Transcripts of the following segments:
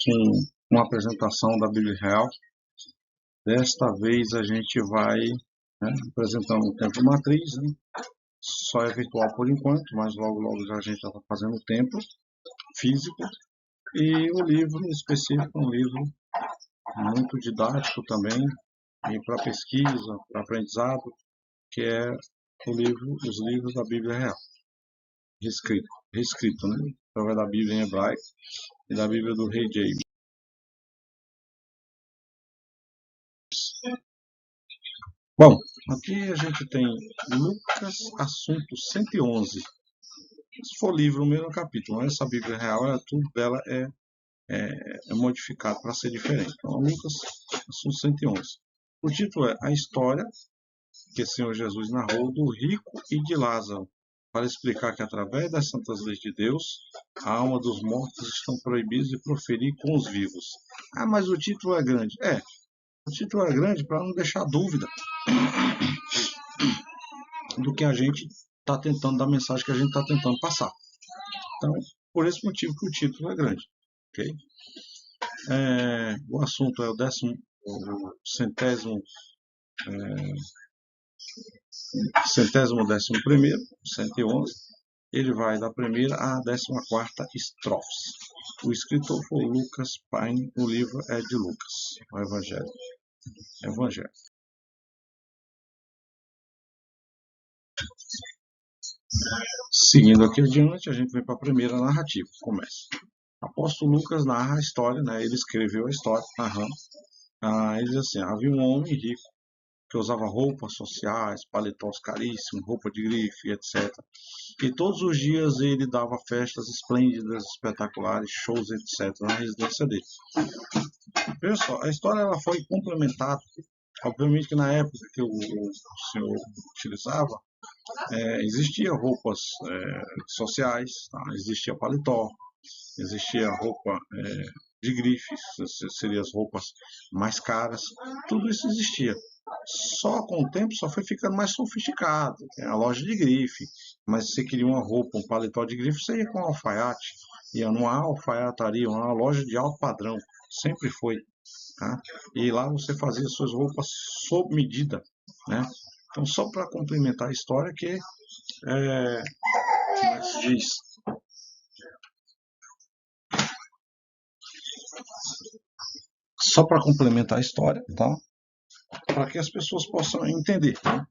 com uma apresentação da Bíblia Real. Desta vez a gente vai apresentando o tempo matriz, só é virtual por enquanto, mas logo a gente já está fazendo o tempo físico. E o livro específico é um livro muito didático também, e para pesquisa, para aprendizado, que é os livros da Bíblia Real, reescrito, através da Bíblia em hebraico e da Bíblia do Rei James. Bom, aqui a gente tem Lucas, assunto 111. Se for livro, o mesmo capítulo, mas essa Bíblia Real, tudo dela é modificado para ser diferente. Então, Lucas, assunto 111. O título é A História que o Senhor Jesus narrou do rico e de Lázaro, para explicar que através das santas leis de Deus, a alma dos mortos estão proibidas de proferir com os vivos. Ah, mas o título é grande. O título é grande para não deixar dúvida do que a gente está tentando, da mensagem que a gente está tentando passar. Então, por esse motivo que o título é grande. Ok? O assunto é o centésimo décimo primeiro, 111. Ele vai da primeira à 14ª estrofes. O escritor foi Lucas Paine, o livro é de Lucas, o Evangelho. Seguindo aqui adiante, a gente vem para a primeira narrativa. Começa. Apóstolo Lucas narra a história, ele escreveu a história, narrando. Ele diz assim: havia um homem rico que usava roupas sociais, paletós caríssimos, roupa de grife, etc. E todos os dias ele dava festas esplêndidas, espetaculares, shows, etc. na residência dele. Veja só, a história ela foi complementada. Obviamente que na época que o senhor utilizava, existia roupas sociais, existia paletó, existia roupa de grife, seriam as roupas mais caras, tudo isso existia. Só com o tempo só foi ficando mais sofisticado. A loja de grife, mas se você queria uma roupa, um paletó de grife, você ia com um alfaiate, ia numa alfaiataria, uma loja de alto padrão, sempre foi. Tá? E lá você fazia suas roupas sob medida, né? Então, só para complementar a história que como é que se diz? Só para complementar a história, tá? Para que as pessoas possam entender, tá?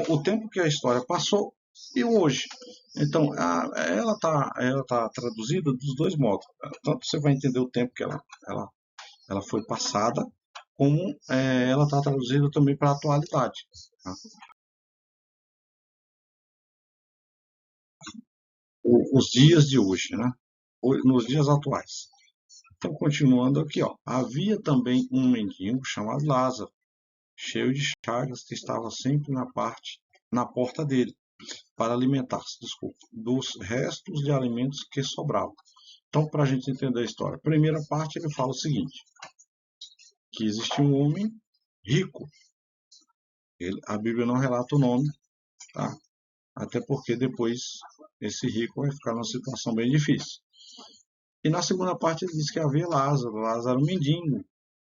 O tempo que a história passou e o hoje. Então, ela tá traduzida dos dois modos. Tanto você vai entender o tempo que ela foi passada, como ela está traduzida também para a atualidade. Tá? Os dias de hoje, né? Nos dias atuais. Então, continuando aqui, havia também um mendigo chamado Lázaro, cheio de chagas, que estava sempre na porta dele, para alimentar-se, dos restos de alimentos que sobravam. Então, para a gente entender a história, a primeira parte ele fala o seguinte, que existia um homem rico. A Bíblia não relata o nome, tá? Até porque depois esse rico vai ficar numa situação bem difícil. E na segunda parte ele diz que havia Lázaro era um mendigo.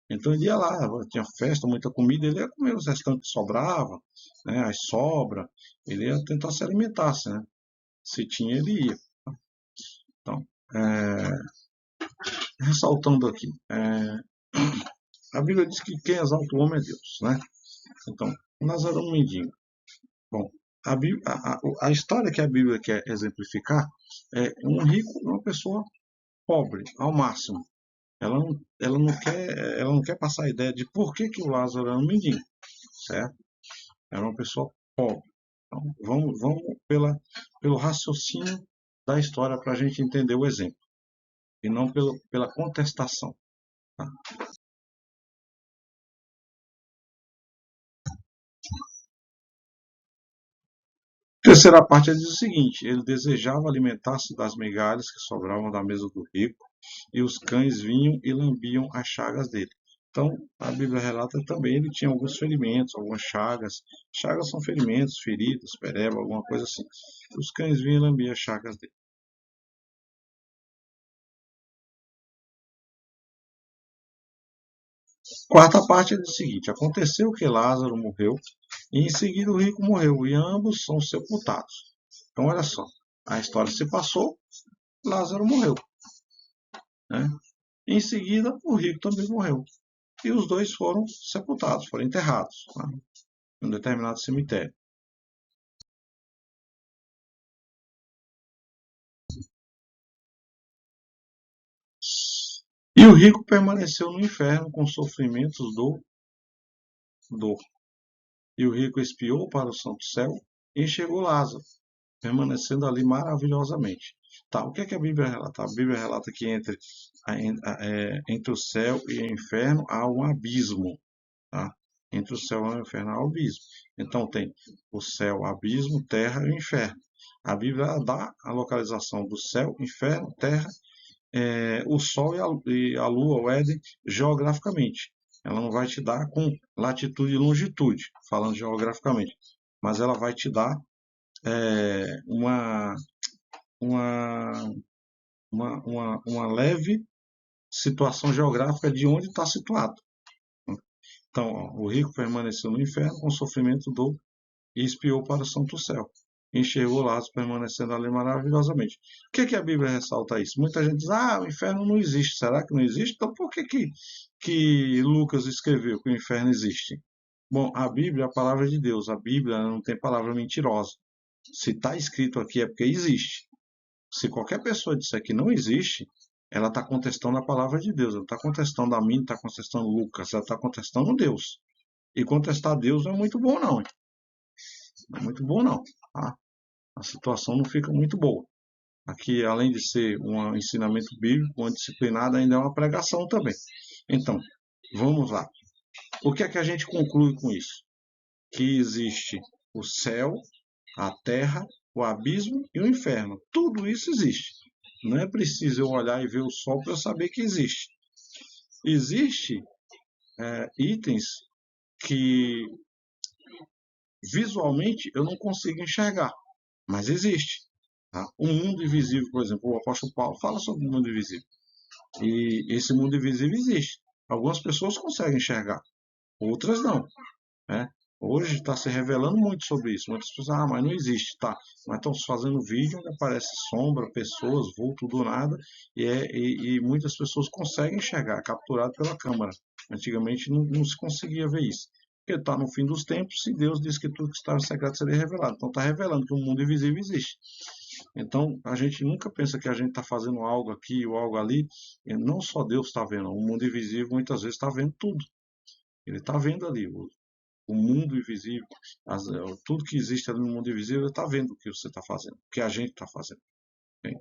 Então ele ia lá, tinha festa, muita comida, ele ia comer os restantes que sobravam, as sobras, ele ia tentar se alimentar, né? Se tinha, ele ia. Então, ressaltando aqui, a Bíblia diz que quem exalta o homem é Deus, né? Então, Lázaro era um mendigo. Bom, a história que a Bíblia quer exemplificar é um rico e uma pessoa pobre, ao máximo. Ela não quer passar a ideia de por que o Lázaro era um mendigo, certo? Era uma pessoa pobre. Então, vamos pelo raciocínio da história para a gente entender o exemplo, e não pela contestação. Tá? A terceira parte diz o seguinte: ele desejava alimentar-se das migalhas que sobravam da mesa do rico, e os cães vinham e lambiam as chagas dele. Então, a Bíblia relata também ele tinha alguns ferimentos, algumas chagas. Chagas são ferimentos, feridas, pereba, alguma coisa assim. Os cães vinham e lambiam as chagas dele. Quarta parte é o seguinte: aconteceu que Lázaro morreu, e em seguida o rico morreu, e ambos são sepultados. Então, olha só, a história se passou, Lázaro morreu, né? Em seguida, o rico também morreu. E os dois foram sepultados, foram enterrados, né, em um determinado cemitério. E o rico permaneceu no inferno com sofrimentos dor. E o rico espiou para o santo céu e enxergou Lázaro, permanecendo ali maravilhosamente. Tá, o que é que a Bíblia relata? A Bíblia relata que entre o céu e o inferno há um abismo. Tá? Entre o céu e o inferno há um abismo. Então tem o céu, abismo, terra e o inferno. A Bíblia dá a localização do céu, inferno, terra, o Sol e a Lua, o Éden, geograficamente. Ela não vai te dar com latitude e longitude, falando geograficamente, mas ela vai te dar uma, uma, uma leve situação geográfica de onde está situado. Então, ó, o rico permaneceu no inferno com sofrimento, dor e espiou para o santo céu. Enxergou Lázaro permanecendo ali maravilhosamente. O que, que a Bíblia ressalta isso? Muita gente diz, o inferno não existe. Será que não existe? Então por que Lucas escreveu que o inferno existe? Bom, a Bíblia é a palavra de Deus. A Bíblia não tem palavra mentirosa. Se está escrito aqui é porque existe. Se qualquer pessoa disser que não existe, ela está contestando a palavra de Deus. Ela está contestando a mim, está contestando Lucas, ela está contestando Deus. E contestar Deus não é muito bom, não. Não é muito bom, não. Tá? A situação não fica muito boa. Aqui, além de ser um ensinamento bíblico, uma disciplinada, ainda é uma pregação também. Então, vamos lá. O que é que a gente conclui com isso? Que existe o céu, a terra, o abismo e o inferno. Tudo isso existe. Não é preciso eu olhar e ver o sol para eu saber que existe. Existem itens que visualmente eu não consigo enxergar, mas existe. Tá? O mundo invisível, por exemplo, o apóstolo Paulo fala sobre o mundo invisível. E esse mundo invisível existe. Algumas pessoas conseguem enxergar, outras não. Né? Hoje está se revelando muito sobre isso. Muitas pessoas, mas não existe, tá? Mas estão fazendo vídeo onde aparece sombra, pessoas, vulto do nada, e muitas pessoas conseguem enxergar, capturado pela câmera. Antigamente não se conseguia ver isso. Porque está no fim dos tempos e Deus disse que tudo que estava em secreto seria revelado. Então está revelando que o mundo invisível existe. Então a gente nunca pensa que a gente está fazendo algo aqui ou algo ali. E não só Deus está vendo, o mundo invisível muitas vezes está vendo tudo. Ele está vendo ali o mundo invisível, tudo que existe ali no mundo invisível, ele está vendo o que você está fazendo, o que a gente está fazendo. Bem,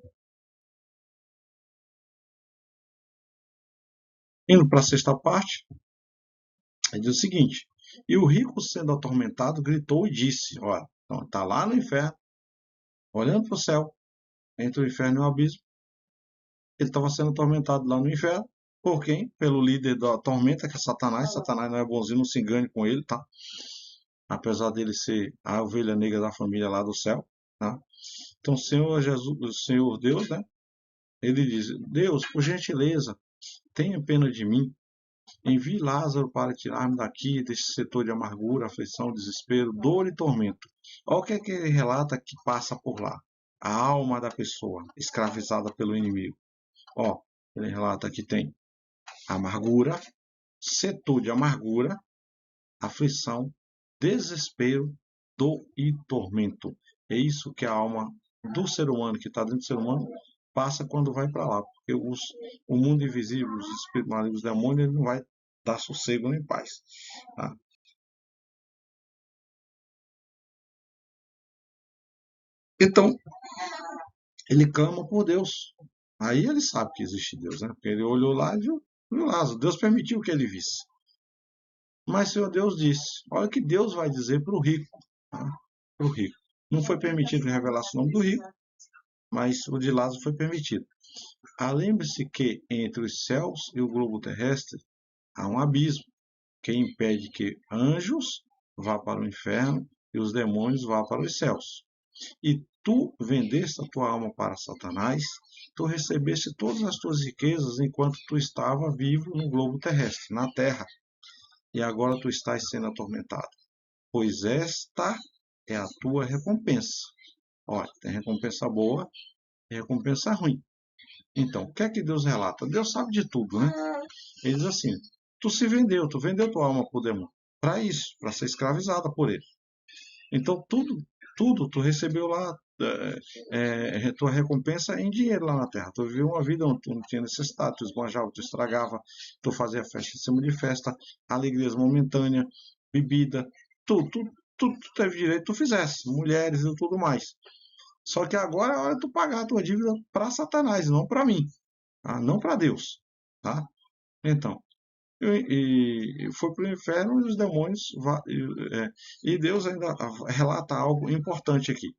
indo para a sexta parte, ele diz o seguinte: e o rico, sendo atormentado, gritou e disse: olha, está lá no inferno, olhando para o céu, entre o inferno e o abismo. Ele estava sendo atormentado lá no inferno. Por quem? Pelo líder da tormenta, que é Satanás. Satanás não é bonzinho, não se engane com ele, tá? Apesar dele ser a ovelha negra da família lá do céu, tá? Então, Senhor Jesus, o Senhor Deus, né? Ele diz: Deus, por gentileza, tenha pena de mim. Envie Lázaro para tirar-me daqui, desse setor de amargura, aflição, desespero, dor e tormento. Olha o que é que ele relata que passa por lá. A alma da pessoa, escravizada pelo inimigo. Ó, ele relata que tem amargura, setor de amargura, aflição, desespero, dor e tormento. É isso que a alma do ser humano, que está dentro do ser humano, passa quando vai para lá. Porque o mundo invisível, os espíritos malignos, os demônios, ele não vai dar sossego nem paz. Tá? Então, ele clama por Deus. Aí ele sabe que existe Deus, né? Porque ele olhou lá e viu Lázaro. Deus permitiu que ele visse. Mas o Senhor Deus disse: olha o que Deus vai dizer para o rico. Tá? Para o rico. Não foi permitido que revelasse o nome do rico, mas o de Lázaro foi permitido. Lembre-se que entre os céus e o globo terrestre há um abismo que impede que anjos vá para o inferno e os demônios vá para os céus. E tu vendeste a tua alma para Satanás, tu recebeste todas as tuas riquezas enquanto tu estava vivo no globo terrestre, na terra. e agora tu estás sendo atormentado, pois esta é a tua recompensa. Olha, tem recompensa boa e recompensa ruim. Então, o que é que Deus relata? Deus sabe de tudo, né? Ele diz assim, tu vendeu tua alma por demônio, para isso, para ser escravizada por ele. Então, tudo tu recebeu lá, tua recompensa em dinheiro lá na terra. Tu viveu uma vida onde tu não tinha necessidade, tu esbanjava, tu estragava, tu fazia festa em cima de festa, alegrias momentâneas, bebida, tudo tu teve direito, tu fizesse, mulheres e tudo mais. Só que agora é hora de tu pagar a tua dívida para Satanás, não para mim, tá? Não para Deus, tá? Então, e foi para o inferno e os demônios. E Deus ainda relata algo importante aqui.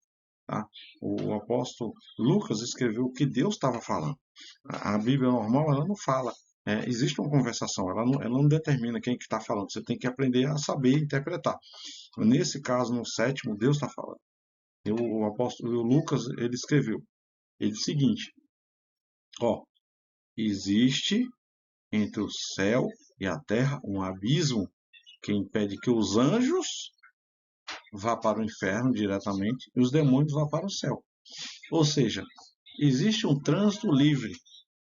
Tá? O apóstolo Lucas escreveu o que Deus estava falando. A Bíblia normal ela não fala. Existe uma conversação, ela não determina quem que está falando. Você tem que aprender a saber interpretar. Nesse caso, no sétimo, Deus está falando. O apóstolo Lucas ele escreveu. Ele disse o seguinte: ó, existe entre o céu e a terra um abismo que impede que os anjos vá para o inferno diretamente e os demônios vá para o céu. Ou seja, existe um trânsito livre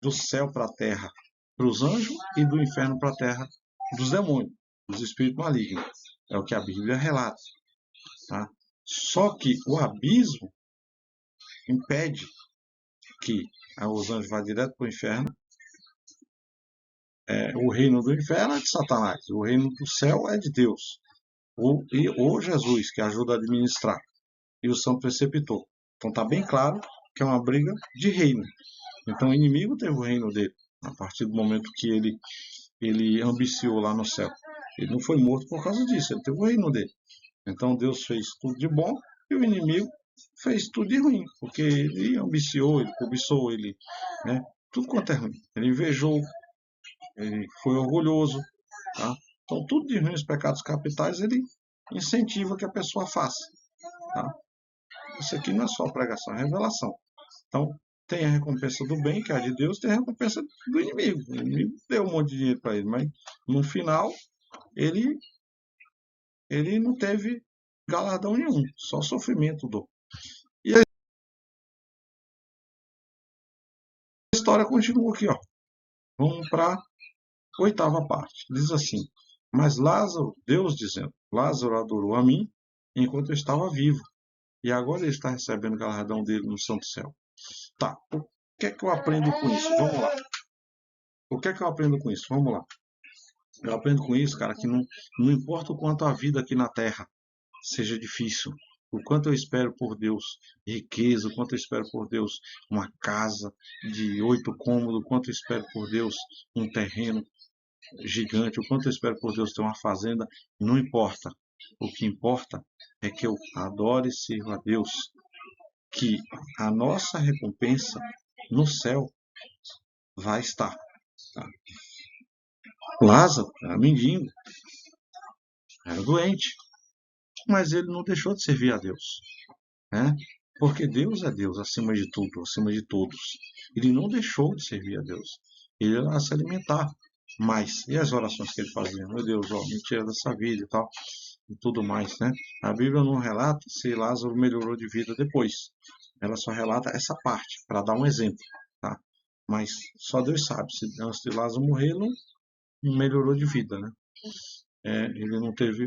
do céu para a terra para os anjos e do inferno para a terra dos demônios, dos espíritos malignos. É o que a Bíblia relata. Tá? Só que o abismo impede que os anjos vá direto para o inferno. O reino do inferno é de Satanás, o reino do céu é de Deus. Ou Jesus, que ajuda a administrar, e o Santo Preceptor. Então está bem claro que é uma briga de reino. Então o inimigo teve o reino dele, a partir do momento que ele ambiciou lá no céu. Ele não foi morto por causa disso, ele teve o reino dele. Então Deus fez tudo de bom e o inimigo fez tudo de ruim, porque ele ambiciou, ele cobiçou, né, tudo quanto é ruim. Ele invejou, ele foi orgulhoso, tá? Então tudo de ruim, os pecados capitais, ele incentiva que a pessoa faça. Tá? Isso aqui não é só pregação, é revelação. Então, tem a recompensa do bem, que é a de Deus, tem a recompensa do inimigo. O inimigo deu um monte de dinheiro para ele, mas no final ele não teve galardão nenhum, só sofrimento, dor. E a história continua aqui, ó. Vamos para a oitava parte. Diz assim: mas Lázaro, Deus dizendo, Lázaro adorou a mim enquanto eu estava vivo, e agora ele está recebendo o galardão dele no santo céu. Tá, o que é que eu aprendo com isso? Vamos lá. O que é que eu aprendo com isso? Vamos lá. Eu aprendo com isso, cara, que não importa o quanto a vida aqui na Terra seja difícil, o quanto eu espero por Deus riqueza, o quanto eu espero por Deus uma casa de 8 cômodos, o quanto eu espero por Deus um terreno gigante, o quanto eu espero por Deus ter uma fazenda, não importa. O que importa é que eu adore e sirva a Deus, que a nossa recompensa no céu vai estar. Tá? Lázaro era mendigo, era doente, mas ele não deixou de servir a Deus, né? Porque Deus é Deus acima de tudo, acima de todos. Ele não deixou de servir a Deus. Ele ia se alimentar. Mas, e as orações que ele fazia? Meu Deus, ó, me tira dessa vida e tal, e tudo mais, né? A Bíblia não relata se Lázaro melhorou de vida depois. Ela só relata essa parte, para dar um exemplo, tá? Mas só Deus sabe. Se antes de Lázaro morrer, ele não melhorou de vida, né? Ele não teve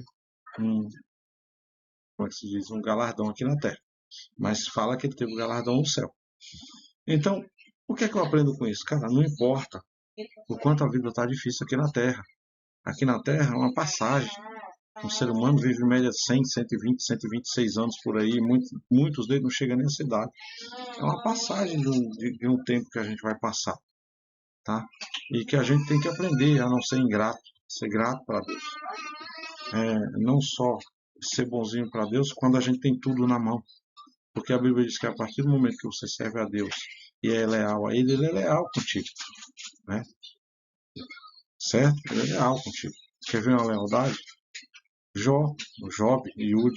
um, como é que se diz, um galardão aqui na Terra. Mas fala que ele teve um galardão no céu. Então, o que é que eu aprendo com isso? Cara, não importa o quanto a vida está difícil aqui na Terra. Aqui na Terra é uma passagem. Um ser humano vive em média 100, 120, 126 anos por aí. Muitos deles não chegam nem a cidade. É uma passagem de um tempo que a gente vai passar. Tá? E que a gente tem que aprender a não ser ingrato. Ser grato para Deus. Não só ser bonzinho para Deus quando a gente tem tudo na mão. Porque a Bíblia diz que a partir do momento que você serve a Deus e é leal a Ele, Ele é leal contigo. Né? Certo? Ele é leal contigo. Quer ver uma lealdade? Job e Yud.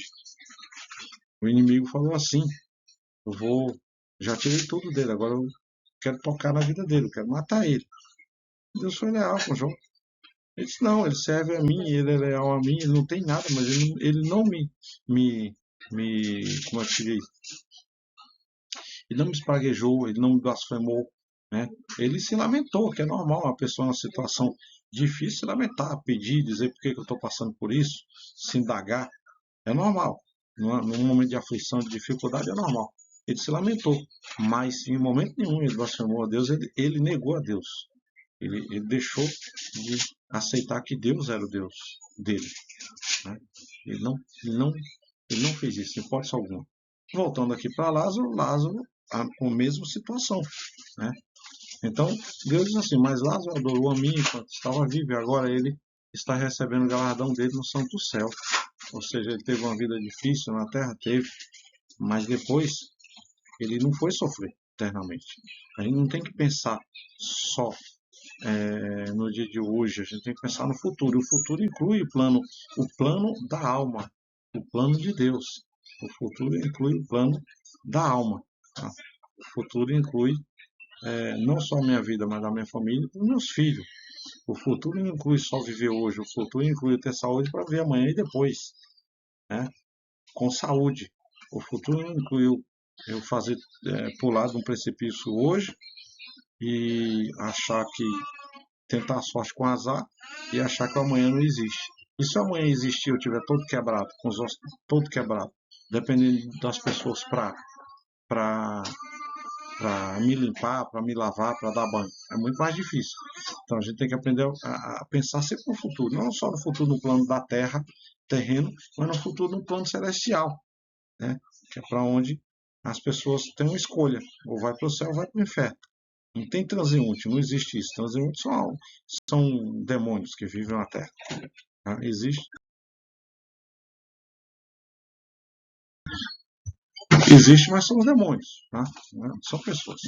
O inimigo falou assim: já tirei tudo dele, agora eu quero tocar na vida dele, eu quero matar ele. Deus foi leal com Jó. Ele disse, não, ele serve a mim, ele é leal a mim, ele não tem nada, mas ele não me, como é que se diz? Ele não me espraguejou, ele não me blasfemou, né? Ele se lamentou, que é normal uma pessoa numa situação difícil se lamentar, pedir, dizer por que eu estou passando por isso, se indagar, é normal. Num momento de aflição, de dificuldade, é normal. Ele se lamentou, mas em momento nenhum ele blasfemou a Deus, ele negou a Deus. Ele deixou de aceitar que Deus era o Deus dele. Né? Ele, não, ele, não, ele não fez isso, em hipótese alguma. Voltando aqui para Lázaro, Lázaro, a mesma situação. Né? Então, Deus diz assim, mas Lázaro adorou a mim enquanto estava vivo, e agora ele está recebendo o galardão dele no santo céu. Ou seja, ele teve uma vida difícil na terra, teve, mas depois ele não foi sofrer eternamente. A gente não tem que pensar só no dia de hoje, a gente tem que pensar no futuro. O futuro inclui o plano da alma, o plano de Deus. O futuro inclui o plano da alma. Tá? O futuro inclui não só a minha vida, mas a minha família e os meus filhos. O futuro não inclui só viver hoje, o futuro inclui ter saúde para ver amanhã e depois, né? Com saúde. O futuro não inclui eu fazer pular de um precipício hoje e achar que tentar a sorte com azar e achar que o amanhã não existe. E se o amanhã existir, eu tiver todo quebrado, com os ossos todo quebrado, dependendo das pessoas para me limpar, para me lavar, para dar banho, é muito mais difícil. Então a gente tem que aprender a pensar sempre no futuro, não só no futuro no plano da terra, terreno, mas no futuro no plano celestial, né? Que é para onde as pessoas têm uma escolha, ou vai para o céu ou vai para o inferno. Não tem transeunte, não existe isso. Transeunte são demônios que vivem na Terra. Tá? Existe, mas são os demônios. Tá? São pessoas.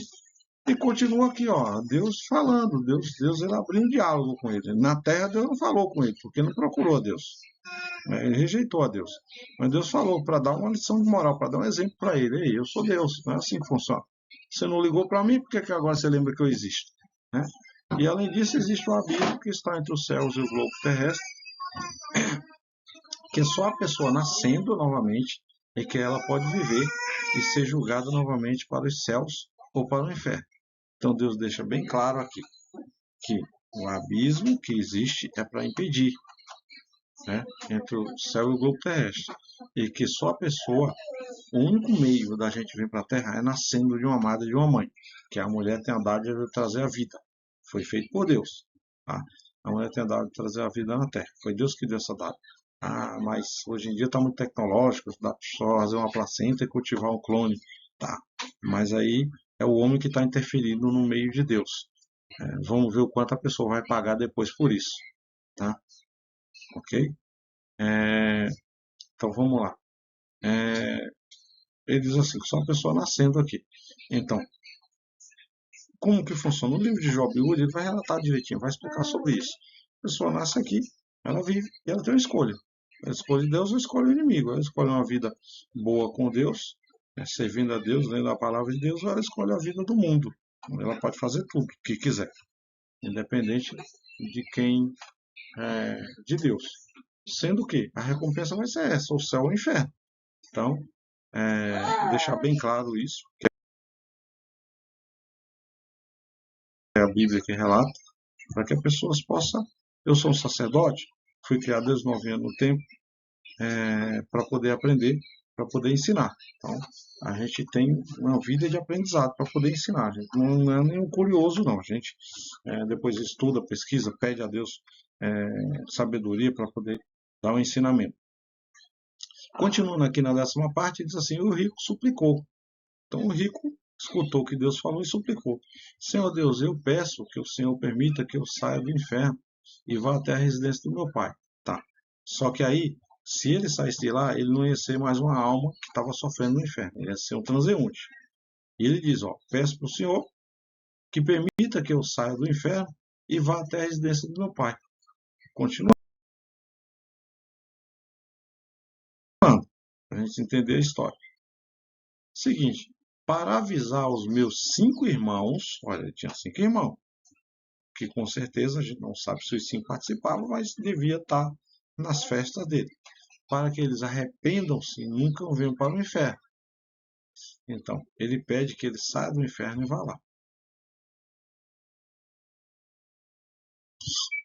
E continua aqui, ó, Deus falando, Deus ele abriu um diálogo com ele. Na Terra Deus não falou com ele, porque não procurou a Deus. Ele rejeitou a Deus. Mas Deus falou para dar uma lição de moral, para dar um exemplo para ele. Ei, eu sou Deus, não é assim que funciona. Você não ligou para mim, por que agora você lembra que eu existo? Né? E além disso, existe um abismo que está entre os céus e o globo terrestre, que é só a pessoa nascendo novamente é que ela pode viver e ser julgada novamente para os céus ou para o inferno. Então Deus deixa bem claro aqui que o abismo que existe é para impedir, né, entre o céu e o globo terrestre. E que só a pessoa, o único meio da gente vir para a Terra é nascendo de uma madre e de uma mãe, que a mulher tem a dádiva de trazer a vida. Foi feito por Deus. Tá? A mulher tem a dádiva de trazer a vida na Terra. Foi Deus que deu essa dádiva. Ah, mas hoje em dia está muito tecnológico, dá só fazer uma placenta e cultivar um clone. Tá. Mas aí é o homem que está interferindo no meio de Deus. Vamos ver o quanto a pessoa vai pagar depois por isso. Tá? Ok? Então vamos lá. Ele diz assim, só a pessoa nascendo aqui. Então, como que funciona? No livro de Job Wood, ele vai relatar direitinho, vai explicar sobre isso. A pessoa nasce aqui, ela vive e ela tem uma escolha. Ela escolhe Deus ou escolhe o inimigo. Ela escolhe uma vida boa com Deus, servindo a Deus, lendo a palavra de Deus, ou ela escolhe a vida do mundo. Ela pode fazer tudo o que quiser, independente de quem de Deus. Sendo que a recompensa vai ser essa, o céu ou o inferno. Então, deixar bem claro isso, que é a Bíblia que relata, para que as pessoas possam. Eu sou um sacerdote, fui criado desde 9 anos no tempo, para poder aprender, para poder ensinar. Então, a gente tem uma vida de aprendizado para poder ensinar. A gente não é nenhum curioso, não. A gente depois estuda, pesquisa, pede a Deus sabedoria para poder dar um ensinamento. Continuando aqui na 10ª parte, diz assim: o rico suplicou. Então, o rico escutou o que Deus falou e suplicou: Senhor Deus, eu peço que o Senhor permita que eu saia do inferno e vá até a residência do meu pai. Tá. Só que aí, se ele saísse de lá, ele não ia ser mais uma alma que estava sofrendo no inferno, ele ia ser um transeunte. E ele diz: ó, peço para o Senhor que permita que eu saia do inferno e vá até a residência do meu pai. Continuando, para a gente entender a história. Seguinte, para avisar os meus 5 irmãos, olha, ele tinha 5 irmãos, que com certeza a gente não sabe se os 5 participavam, mas devia estar nas festas dele, para que eles arrependam-se e nunca venham para o inferno. Então, ele pede que ele saia do inferno e vá lá.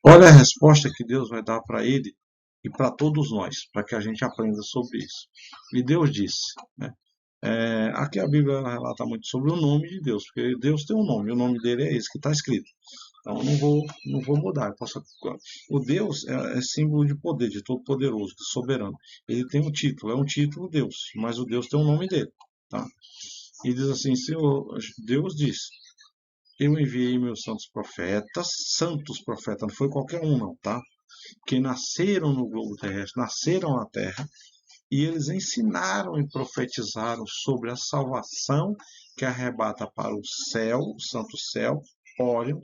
Olha a resposta que Deus vai dar para ele e para todos nós, para que a gente aprenda sobre isso. E Deus disse, né? Aqui a Bíblia relata muito sobre o nome de Deus, porque Deus tem um nome, o nome dele é esse que está escrito. Então eu não vou mudar. O Deus é símbolo de poder, de todo-poderoso, de soberano. Ele tem um título, é um título Deus, mas o Deus tem o nome dele. Tá? E diz assim, Deus diz, eu enviei meus santos profetas, não foi qualquer um não, tá? Que nasceram no globo terrestre, nasceram na terra, e eles ensinaram e profetizaram sobre a salvação que arrebata para o céu, o santo céu, Órion,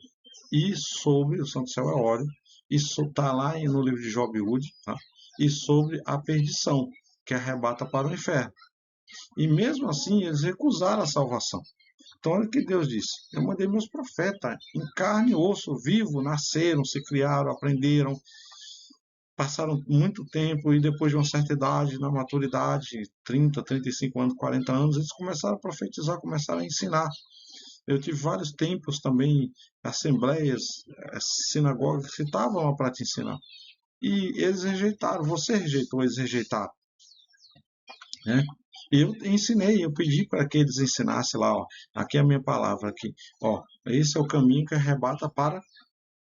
e sobre o santo céu é Órion, isso está lá no livro de Job Hud, tá? E sobre a perdição, que arrebata para o inferno. E mesmo assim, eles recusaram a salvação. Então, olha o que Deus disse: eu mandei meus profetas, em carne e osso, vivo, nasceram, se criaram, aprenderam, passaram muito tempo e depois de uma certa idade, na maturidade, 30, 35 anos, 40 anos, eles começaram a profetizar, começaram a ensinar. Eu tive vários templos também, assembleias, sinagogas que estavam lá para te ensinar. E eles rejeitaram, você rejeitou, eles rejeitaram. Né? Eu ensinei, eu pedi para que eles ensinassem lá, ó, aqui é a minha palavra, aqui, ó, esse é o caminho que arrebata para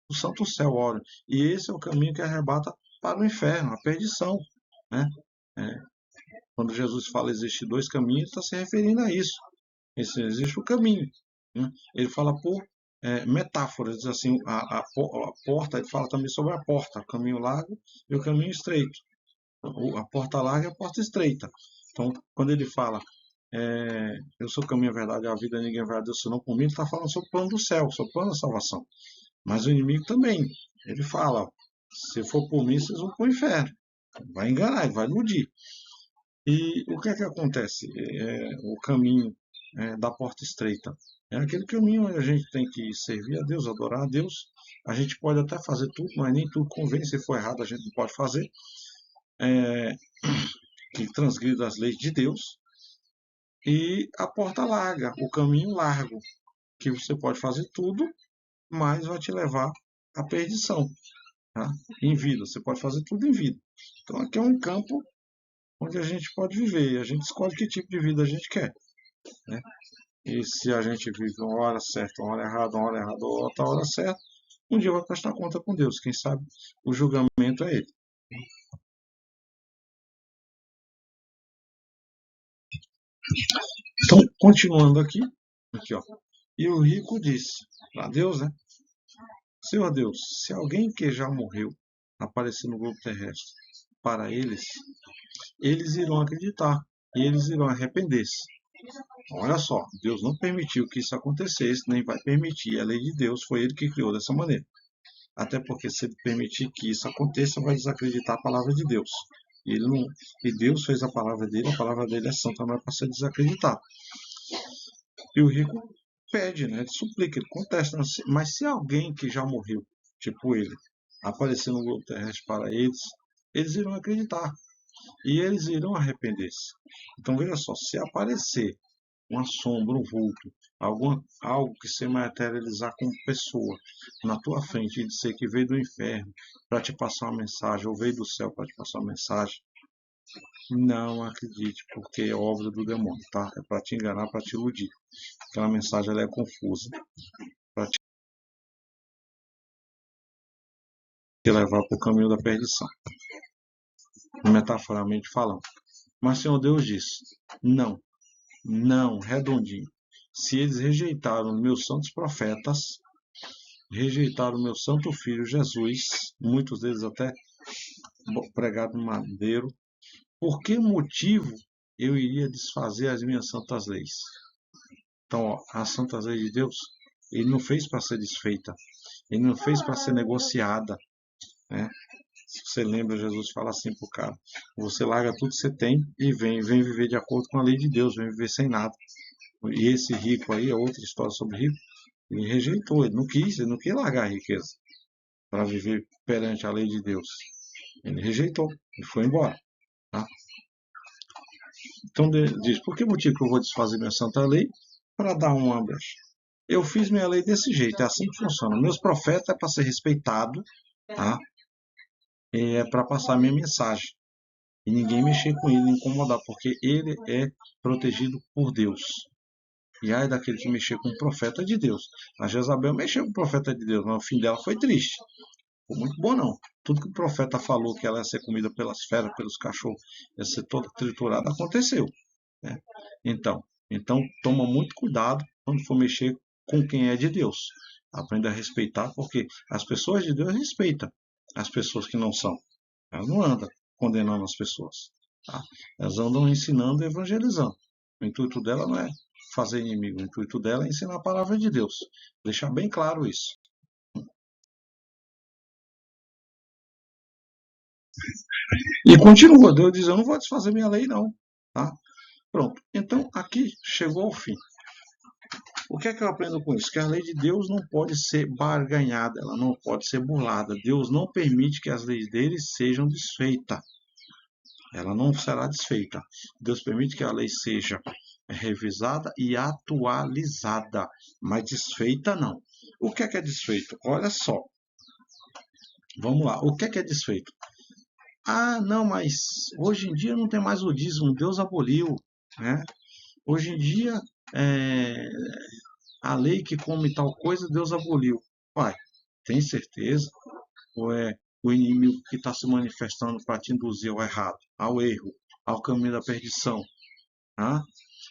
o santo céu, Órion, e esse é o caminho que arrebata para o inferno, a perdição. Né? Quando Jesus fala existe 2 caminhos, está se referindo a isso. Existe o caminho. Né? Ele fala por metáforas, diz assim, a porta, ele fala também sobre a porta, o caminho largo e o caminho estreito. A porta larga e a porta estreita. Então, quando ele fala, eu sou o caminho, a verdade e a vida, ninguém vai a Deus senão por mim, ele está falando sobre o plano do céu, sobre o plano da salvação. Mas o inimigo também, ele fala, se for por mim, vocês vão para o inferno. Vai enganar, ele vai iludir. E o que é que acontece? O caminho da porta estreita. É aquele caminho onde a gente tem que servir a Deus, adorar a Deus. A gente pode até fazer tudo, mas nem tudo convém. Se for errado, a gente não pode fazer. Que transgride as leis de Deus. E a porta larga, o caminho largo, que você pode fazer tudo, mas vai te levar à perdição. Tá? Em vida, você pode fazer tudo em vida. Então aqui é um campo onde a gente pode viver. A gente escolhe que tipo de vida a gente quer. Né? E se a gente vive uma hora certa, uma hora errada, outra hora certa, um dia vai prestar conta com Deus. Quem sabe o julgamento é ele. Então, continuando aqui, ó. E o rico disse para Deus, né? Senhor Deus, se alguém que já morreu aparecer no globo terrestre para eles, eles irão acreditar e eles irão arrepender-se. Olha só, Deus não permitiu que isso acontecesse, nem vai permitir. A lei de Deus foi ele que criou dessa maneira. Até porque se ele permitir que isso aconteça, vai desacreditar a palavra de Deus. E Deus fez a palavra dele é santa, não é para ser desacreditada. E o rico pede, né? Ele suplica, ele contesta. Mas se alguém que já morreu, tipo ele, aparecer no globo terrestre para eles, eles irão acreditar. E eles irão arrepender-se. Então veja só, se aparecer uma sombra, um vulto, algo que se materializar como pessoa na tua frente e dizer que veio do inferno para te passar uma mensagem, ou veio do céu para te passar uma mensagem, não acredite, porque é obra do demônio, tá? É para te enganar, para te iludir. Aquela mensagem ela é confusa, para te levar para o caminho da perdição, metaforicamente falando. Mas o Senhor Deus disse, não, redondinho. Se eles rejeitaram meus santos profetas, rejeitaram meu santo filho Jesus, muitos deles até pregados no madeiro, por que motivo eu iria desfazer as minhas santas leis? Então, ó, as santas leis de Deus, ele não fez para ser desfeita, ele não fez para ser negociada. Né? Se você lembra, Jesus fala assim para o cara, você larga tudo que você tem e vem viver de acordo com a lei de Deus, vem viver sem nada. E esse rico aí, é outra história sobre rico, Ele rejeitou, ele não quis largar a riqueza para viver perante a lei de Deus. Ele rejeitou e foi embora. Tá? Então diz, por que motivo que eu vou desfazer minha santa lei para dar uma brecha? Eu fiz minha lei desse jeito, é assim que funciona. Meus profetas é para ser respeitado, tá? E é para passar minha mensagem. E ninguém mexer com ele, incomodar, porque ele é protegido por Deus. E ai daquele que mexer com o profeta de Deus. A Jezabel mexeu com o profeta de Deus, mas o fim dela foi triste. Foi muito bom, não. Tudo que o profeta falou que ela ia ser comida pelas feras, pelos cachorros, ia ser toda triturada, aconteceu. Né? Então, toma muito cuidado quando for mexer com quem é de Deus. Aprenda a respeitar, porque as pessoas de Deus respeitam as pessoas que não são. Elas não andam condenando as pessoas. Tá? Elas andam ensinando e evangelizando. O intuito dela não é fazer inimigo, o intuito dela é ensinar a palavra de Deus. Deixar bem claro isso. E continua, Deus diz, eu não vou desfazer minha lei, não. Tá? Pronto. Então, aqui chegou ao fim. O que é que eu aprendo com isso? Que a lei de Deus não pode ser barganhada, ela não pode ser burlada. Deus não permite que as leis dele sejam desfeitas. Ela não será desfeita. Deus permite que a lei seja revisada e atualizada, mas desfeita não. O que é desfeito? Olha só. Vamos lá. O que é desfeito? Ah, não, mas hoje em dia não tem mais o dízimo, Deus aboliu, né? Hoje em dia, é, a lei que come tal coisa, Deus aboliu. Pai, tem certeza? Ou é o inimigo que está se manifestando para te induzir ao errado, ao erro, ao caminho da perdição? Tá?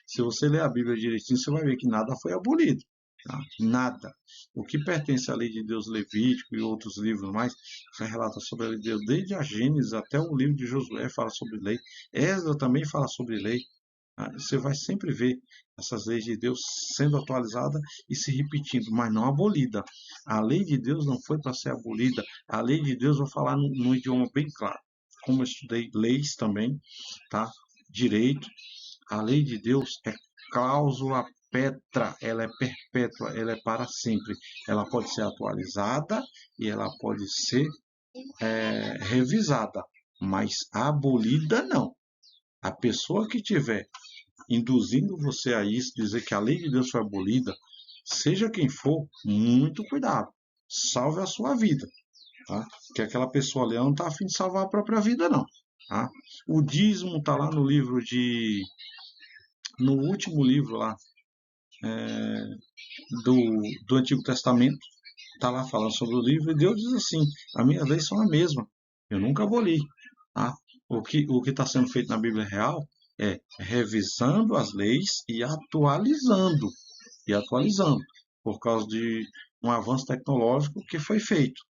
Se você ler a Bíblia direitinho, você vai ver que nada foi abolido. Tá? Nada. O que pertence à lei de Deus Levítico e outros livros mais, que relata sobre a lei de Deus, desde a Gênesis até o livro de Josué fala sobre lei. Esdras também fala sobre lei. Tá? Você vai sempre ver essas leis de Deus sendo atualizadas e se repetindo, mas não abolida. A lei de Deus não foi para ser abolida. A lei de Deus, vou falar num idioma bem claro. Como eu estudei leis também, tá? Direito, a lei de Deus é cláusula petra, ela é perpétua, ela é para sempre. Ela pode ser atualizada e ela pode ser revisada, mas abolida não. A pessoa que tiver induzindo você a isso, dizer que a lei de Deus foi abolida, seja quem for, muito cuidado. Salve a sua vida. Tá? Que aquela pessoa ali não está a fim de salvar a própria vida, não. Tá? O dízimo está lá no livro de. No último livro lá do Antigo Testamento, está lá falando sobre o livro, e Deus diz assim: as minhas leis são a mesma, eu nunca aboli. Tá? O que está sendo feito na Bíblia Real é revisando as leis e atualizando, por causa de um avanço tecnológico que foi feito.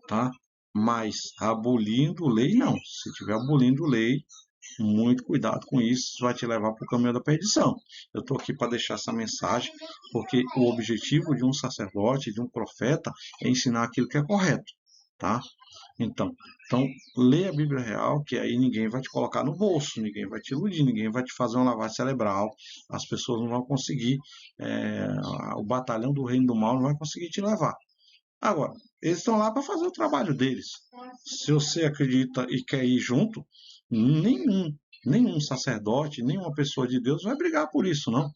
Tá? Mas abolindo lei, não. Se tiver abolindo lei, muito cuidado com isso, isso vai te levar para o caminho da perdição. Eu estou aqui para deixar essa mensagem, porque o objetivo de um sacerdote, de um profeta, é ensinar aquilo que é correto, tá? Então, lê a Bíblia Real, que aí ninguém vai te colocar no bolso, ninguém vai te iludir, ninguém vai te fazer uma lavagem cerebral, as pessoas não vão conseguir, o batalhão do reino do mal não vai conseguir te levar. Agora, eles estão lá para fazer o trabalho deles. Se você acredita e quer ir junto, nenhum sacerdote, nenhuma pessoa de Deus vai brigar por isso, não.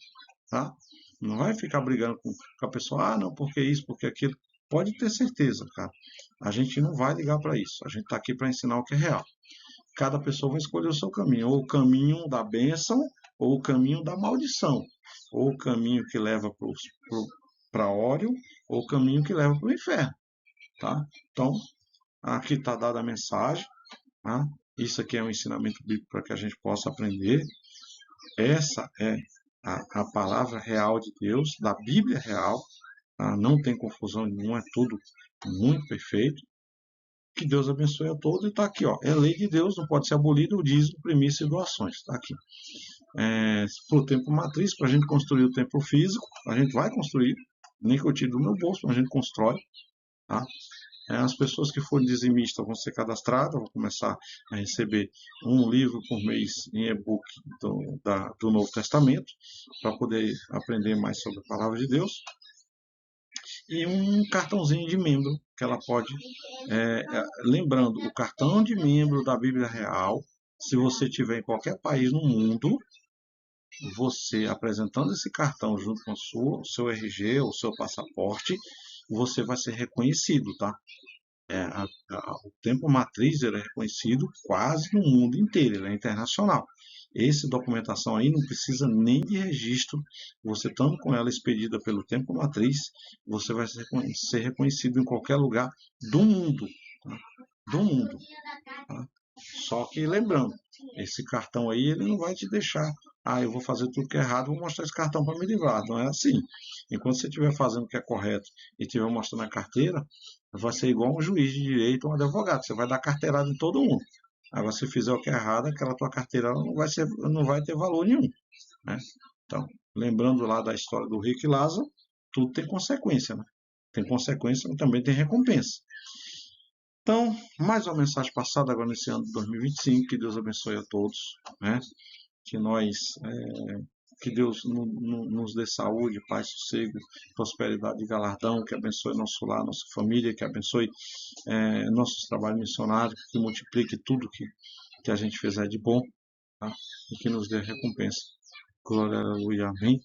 Tá? Não vai ficar brigando com a pessoa, ah, não, porque isso, porque aquilo. Pode ter certeza, cara. A gente não vai ligar para isso. A gente está aqui para ensinar o que é real. Cada pessoa vai escolher o seu caminho, ou o caminho da bênção, ou o caminho da maldição, ou o caminho que leva para Ório, ou o caminho que leva para o inferno. Tá? Então, aqui está dada a mensagem. Tá? Isso aqui é um ensinamento bíblico para que a gente possa aprender. Essa é a palavra real de Deus, da Bíblia real. Tá? Não tem confusão nenhuma, é tudo muito perfeito. Que Deus abençoe a todos. E está aqui, ó, é lei de Deus, não pode ser abolido o dízimo, primícia e doações. Está aqui. Para o templo matriz, para a gente construir o templo físico, a gente vai construir, nem que eu tire do meu bolso, mas a gente constrói. Tá? As pessoas que forem dizimistas vão ser cadastradas, vão começar a receber um livro por mês em e-book do Novo Testamento, para poder aprender mais sobre a palavra de Deus. e um cartãozinho de membro que ela pode. Lembrando, o cartão de membro da Bíblia Real, se você tiver em qualquer país no mundo, você apresentando esse cartão junto com o seu RG ou seu passaporte, você vai ser reconhecido, tá? O Templo Matriz ele é reconhecido quase no mundo inteiro, ele é internacional. Essa documentação aí não precisa nem de registro. Você estando com ela expedida pelo Templo Matriz, você vai ser reconhecido em qualquer lugar do mundo. Tá? Do mundo. Tá? Só que lembrando, esse cartão aí ele não vai te deixar. Ah, eu vou fazer tudo que é errado, vou mostrar esse cartão para me livrar. Não é assim. Enquanto você estiver fazendo o que é correto e estiver mostrando a carteira, vai ser igual um juiz de direito ou um advogado. Você vai dar carteirada em todo mundo. Agora, se fizer o que é errado, aquela tua carteira não vai ter valor nenhum. Né? Então, lembrando lá da história do Rick e Lázaro, tudo tem consequência. Né? Tem consequência, mas também tem recompensa. Então, mais uma mensagem passada agora nesse ano de 2025. Que Deus abençoe a todos. Né? Que nós que Deus nos dê saúde, paz, sossego, prosperidade e galardão, que abençoe nosso lar, nossa família, que abençoe nossos trabalhos missionários, que multiplique tudo que a gente fizer de bom, tá? E que nos dê recompensa. Glória, aleluia, amém.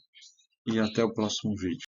E até o próximo vídeo.